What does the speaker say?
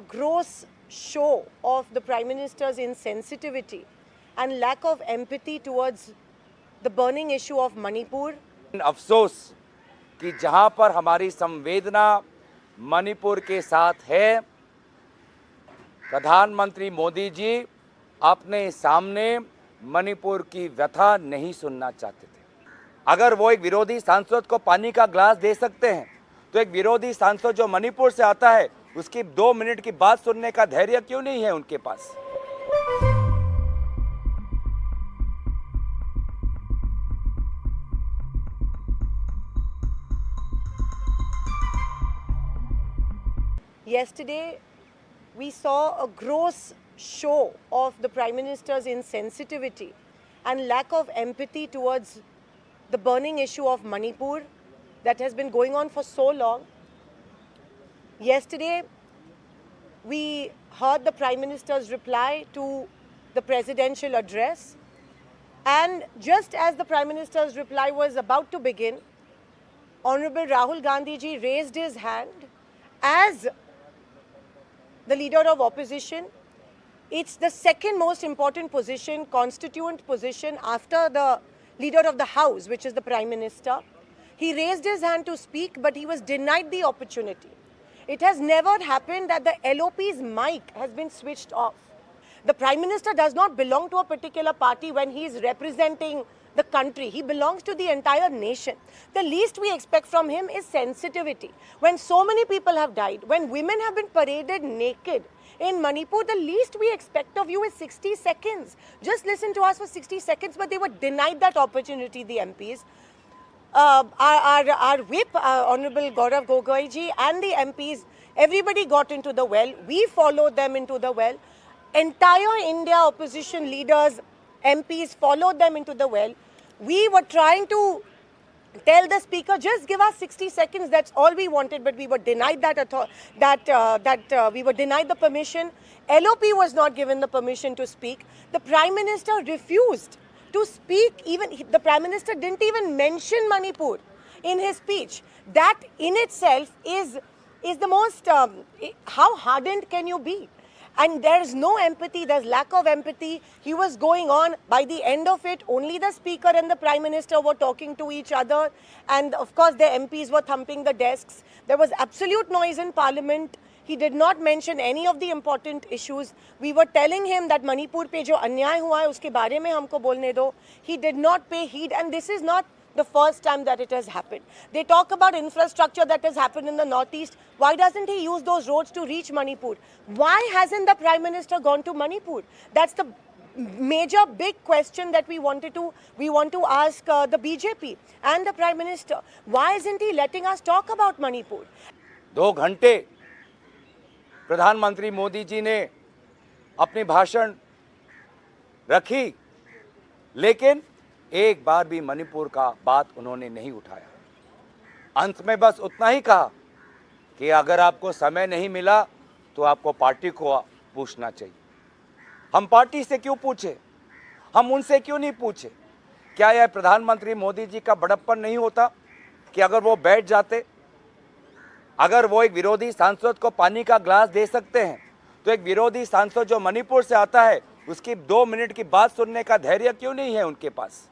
gross show of the Prime Minister's insensitivity and lack of empathy towards the burning issue of Manipur. अफसोस कि जहां पर हमारी संवेदना मणिपुर के साथ है, प्रधानमंत्री मोदी जी अपने सामने मणिपुर की व्यथा नहीं सुनना चाहते थे। अगर वो एक विरोधी सांसद को पानी का ग्लास दे सकते हैं, तो एक विरोधी सांसद जो मणिपुर से आता है उसकी 2 मिनट की बात सुनने का धैर्य क्यों नहीं है उनके पास? Yesterday, we saw a gross show of the Prime Minister's insensitivity and lack of empathy towards the burning issue of Manipur that has been going on for so long. Yesterday, we heard the Prime Minister's reply to the presidential address, and just as the Prime Minister's reply was about to begin, Honorable Rahul Gandhi ji raised his hand as the leader of opposition. It's the second most important position, constituent position, after the leader of the house, which is the Prime Minister. He raised his hand to speak, but he was denied the opportunity. It has never happened that the LOP's mic has been switched off. The Prime Minister does not belong to a particular party when he is representing the country. He belongs to the entire nation. The least we expect from him is sensitivity. When so many people have died, when women have been paraded naked in Manipur, the least we expect of you is 60 seconds. Just listen to us for 60 seconds, but they were denied that opportunity, the MPs. Our whip, Honorable Gaurav Gogoi ji, and the MPs, everybody got into the well. We followed them into the well. Entire India opposition leaders, MPs followed them into the well. We were trying to tell the speaker, just give us 60 seconds. That's all we wanted, but we were denied we were denied the permission. LOP was not given the permission to speak. The Prime Minister refused to speak. Even the Prime Minister didn't even mention Manipur in his speech. That in itself is the most. How hardened can you be? And there's no empathy, there's lack of empathy. He was going on. By the end of it, only the Speaker and the Prime Minister were talking to each other. And of course, the MPs were thumping the desks. There was absolute noise in Parliament. He did not mention any of the important issues. We were telling him that Manipur pe jo अन्याय हुआ है, उसके बारे में हमको बोलने दो. He did not pay heed, and this is not the first time that it has happened. They talk about infrastructure that has happened in the northeast. Why doesn't he use those roads to reach Manipur? Why hasn't the Prime Minister gone to Manipur? That's the major big question that we want to ask the BJP and the Prime Minister. Why isn't he letting us talk about Manipur? 2 घंटे प्रधानमंत्री मोदी जी ने अपनी भाषण रखी, लेकिन एक बार भी मणिपुर का बात उन्होंने नहीं उठाया। अंत में बस उतना ही कहा कि अगर आपको समय नहीं मिला तो आपको पार्टी को पूछना चाहिए। हम पार्टी से क्यों पूछे? हम उनसे क्यों नहीं पूछे? क्या यह प्रधानमंत्री मोदी जी का बड़प्पन नहीं होता कि अगर वो बैठ जाते, अगर वो एक विरोधी सांसद को पानी का ग्लास दे सकते हैं, तो एक विरोधी सांसद जो मणिपुर से आता है उसकी 2 मिनट की बात सुनने का धैर्य क्यों नहीं है उनके पास?